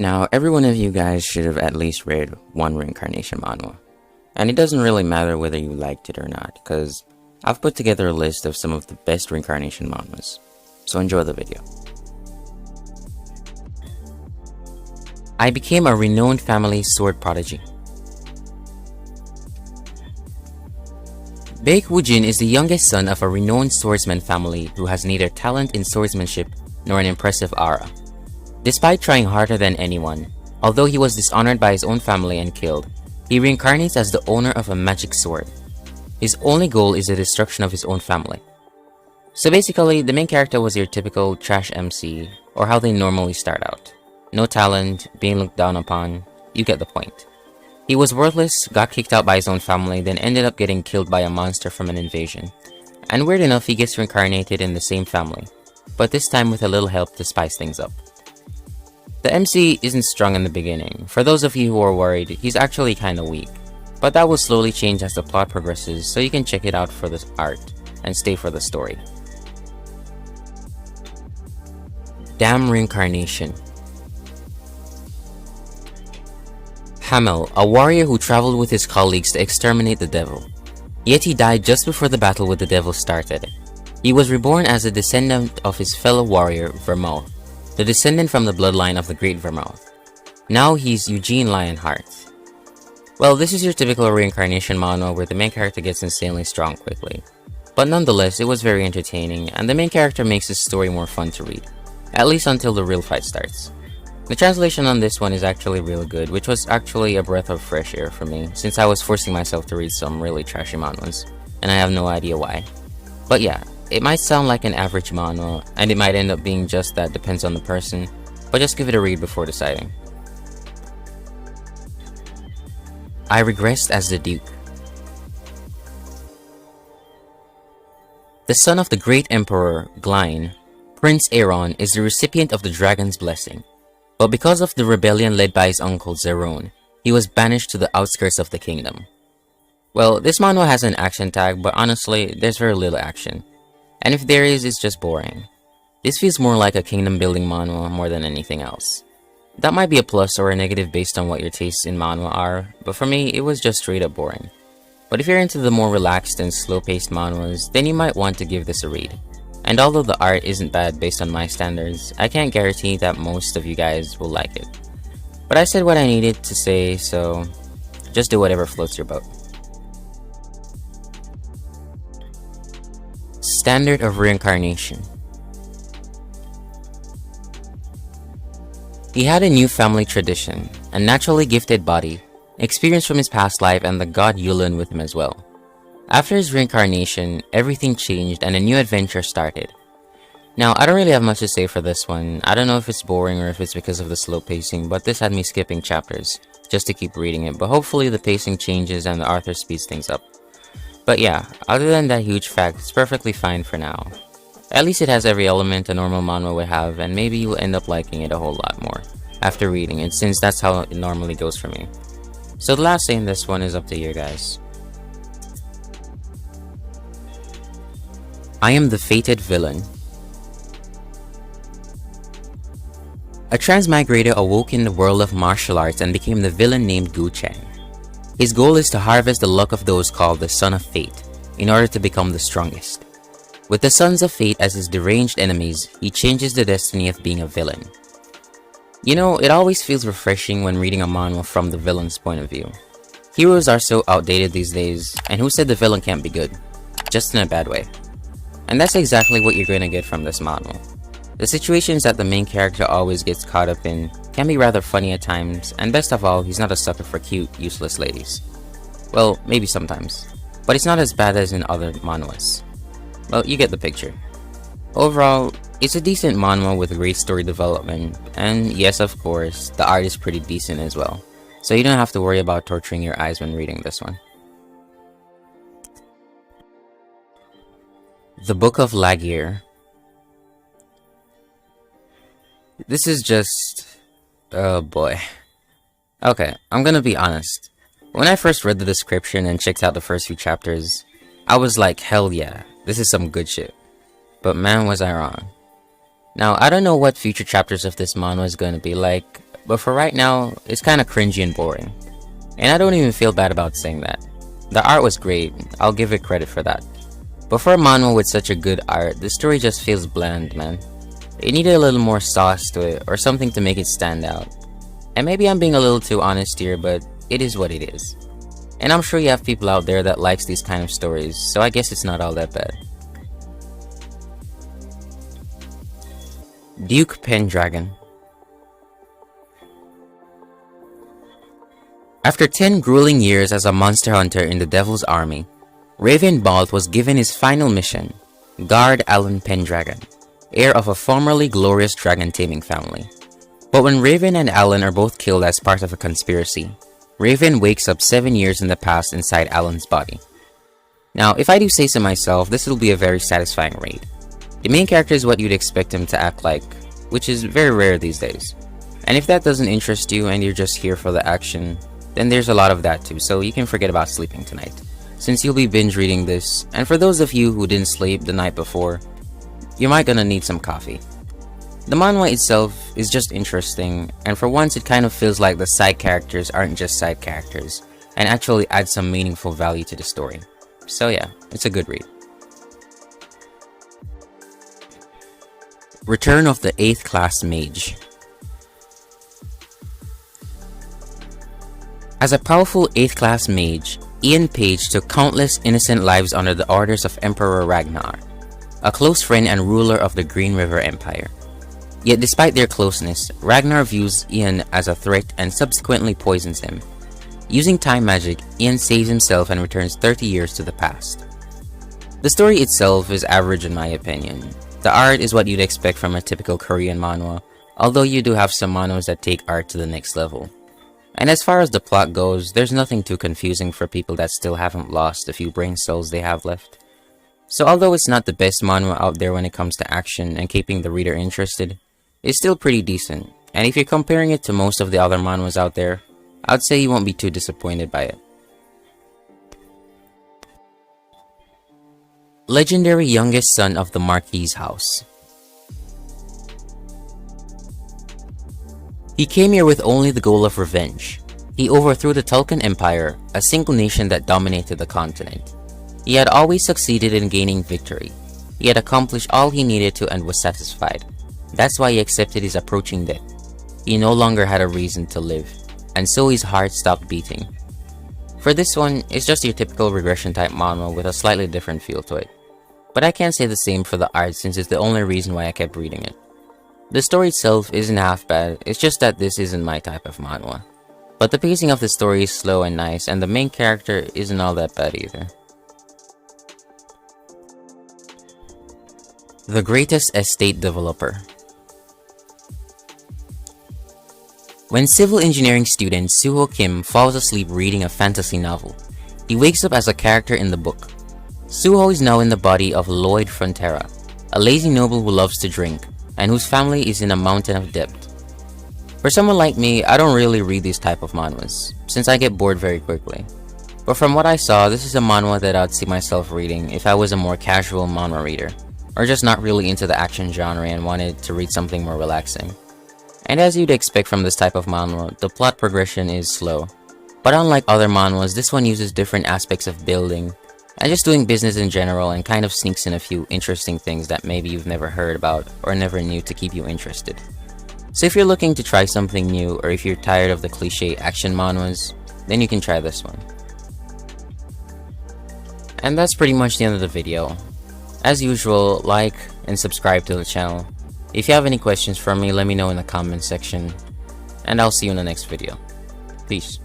Now, every one of you guys should have at least read one Reincarnation manhwa. And it doesn't really matter whether you liked it or not, because I've put together a list of some of the best Reincarnation manhwas. So enjoy the video. I became a renowned family sword prodigy. Baek Woojin is the youngest son of a renowned swordsman family who has neither talent in swordsmanship nor an impressive aura. Despite trying harder than anyone, although he was dishonored by his own family and killed, he reincarnates as the owner of a magic sword. His only goal is the destruction of his own family. So basically, the main character was your typical trash MC, or how they normally start out. No talent, being looked down upon, you get the point. He was worthless, got kicked out by his own family, then ended up getting killed by a monster from an invasion. And weird enough, he gets reincarnated in the same family, but this time with a little help to spice things up. The MC isn't strong in the beginning. For those of you who are worried, he's actually kinda weak. But that will slowly change as the plot progresses, so you can check it out for the art, and stay for the story. Damn Reincarnation. Hamel, a warrior who traveled with his colleagues to exterminate the devil. Yet he died just before the battle with the devil started. He was reborn as a descendant of his fellow warrior, Vermouth, the descendant from the bloodline of the Great Vermouth. Now he's Eugene Lionheart. Well, this is your typical reincarnation manhwa where the main character gets insanely strong quickly. But nonetheless, it was very entertaining, and the main character makes his story more fun to read. At least until the real fight starts. The translation on this one is actually real good, which was actually a breath of fresh air for me, since I was forcing myself to read some really trashy manhwas, and I have no idea why. But yeah, it might sound like an average manhwa, and it might end up being just that, depends on the person, but just give it a read before deciding. I regressed as the Duke. The son of the great emperor, Glein, Prince Aaron is the recipient of the dragon's blessing. But because of the rebellion led by his uncle Zeron, he was banished to the outskirts of the kingdom. Well, this manhwa has an action tag, but honestly, there's very little action. And if there is, it's just boring. This feels more like a kingdom building manhwa more than anything else. That might be a plus or a negative based on what your tastes in manhwa are, but for me, it was just straight up boring. But if you're into the more relaxed and slow-paced manhwas, then you might want to give this a read. And although the art isn't bad based on my standards, I can't guarantee that most of you guys will like it. But I said what I needed to say, so just do whatever floats your boat. Standard of Reincarnation. He had a new family tradition, a naturally gifted body, experience from his past life, and the god Yulin with him as well. After his reincarnation, everything changed and a new adventure started. Now, I don't really have much to say for this one. I don't know if it's boring or if it's because of the slow pacing, but this had me skipping chapters just to keep reading it, but hopefully the pacing changes and the author speeds things up. But yeah, other than that huge fact, it's perfectly fine for now. At least it has every element a normal manhwa would have, and maybe you'll end up liking it a whole lot more after reading it, since that's how it normally goes for me. So the last say in this one is up to you guys. I am the fated villain. A transmigrator awoke in the world of martial arts and became the villain named Gu Chang. His goal is to harvest the luck of those called the Son of Fate in order to become the strongest. With the Sons of Fate as his deranged enemies, he changes the destiny of being a villain. You know, it always feels refreshing when reading a manhwa from the villain's point of view. Heroes are so outdated these days, and who said the villain can't be good? Just in a bad way. And that's exactly what you're going to get from this manhwa. The situations that the main character always gets caught up in can be rather funny at times, and best of all, he's not a sucker for cute, useless ladies. Well, maybe sometimes, but it's not as bad as in other manhwas. Well, you get the picture. Overall, it's a decent manhwa with great story development, and yes, of course, the art is pretty decent as well, so you don't have to worry about torturing your eyes when reading this one. The Book of Lagir. This is just... oh boy. Okay, I'm gonna be honest. When I first read the description and checked out the first few chapters, I was like, hell yeah, this is some good shit. But man, was I wrong. Now, I don't know what future chapters of this manhwa is going to be like, but for right now, it's kinda cringy and boring. And I don't even feel bad about saying that. The art was great, I'll give it credit for that. But for a manhwa with such a good art, the story just feels bland, man. It needed a little more sauce to it, or something to make it stand out. And maybe I'm being a little too honest here, but it is what it is. And I'm sure you have people out there that likes these kind of stories, so I guess it's not all that bad. Duke Pendragon. After 10 grueling years as a monster hunter in the Devil's Army, Raven Balt was given his final mission: guard Alan Pendragon, heir of a formerly glorious dragon taming family. But when Raven and Alan are both killed as part of a conspiracy, Raven wakes up 7 years in the past inside Alan's body. Now, if I do say so myself, this will be a very satisfying raid. The main character is what you'd expect him to act like, which is very rare these days. And if that doesn't interest you and you're just here for the action, then there's a lot of that too, so you can forget about sleeping tonight, since you'll be binge reading this. And for those of you who didn't sleep the night before, you might gonna need some coffee. The manhwa itself is just interesting, and for once it kind of feels like the side characters aren't just side characters, and actually add some meaningful value to the story. So yeah, it's a good read. Return of the 8th Class Mage. As a powerful 8th Class Mage, Ian Page took countless innocent lives under the orders of Emperor Ragnar, a close friend and ruler of the Green River Empire. Yet despite their closeness, Ragnar views Ian as a threat and subsequently poisons him. Using time magic, Ian saves himself and returns 30 years to the past. The story itself is average in my opinion. The art is what you'd expect from a typical Korean manhwa, although you do have some manhwas that take art to the next level. And as far as the plot goes, there's nothing too confusing for people that still haven't lost the few brain cells they have left. So although it's not the best manhwa out there when it comes to action and keeping the reader interested, it's still pretty decent, and if you're comparing it to most of the other manhwas out there, I'd say you won't be too disappointed by it. Legendary youngest son of the Marquis' house. He came here with only the goal of revenge. He overthrew the Tulkun Empire, a single nation that dominated the continent. He had always succeeded in gaining victory. He had accomplished all he needed to and was satisfied. That's why he accepted his approaching death. He no longer had a reason to live, and so his heart stopped beating. For this one, it's just your typical regression type manhwa with a slightly different feel to it. But I can't say the same for the art since it's the only reason why I kept reading it. The story itself isn't half bad, it's just that this isn't my type of manhwa. But the pacing of the story is slow and nice, and the main character isn't all that bad either. The Greatest Estate Developer. When civil engineering student Suho Kim falls asleep reading a fantasy novel, he wakes up as a character in the book. Suho is now in the body of Lloyd Frontera, a lazy noble who loves to drink, and whose family is in a mountain of debt. For someone like me, I don't really read these type of manhwas, since I get bored very quickly. But from what I saw, this is a manhwa that I'd see myself reading if I was a more casual manhwa reader, or just not really into the action genre and wanted to read something more relaxing. And as you'd expect from this type of manhwa, the plot progression is slow. But unlike other manhwas, this one uses different aspects of building, and just doing business in general, and kind of sneaks in a few interesting things that maybe you've never heard about or never knew to keep you interested. So if you're looking to try something new, or if you're tired of the cliche action manhwas, then you can try this one. And that's pretty much the end of the video. As usual, like and subscribe to the channel. If you have any questions for me, let me know in the comment section, and I'll see you in the next video. Peace.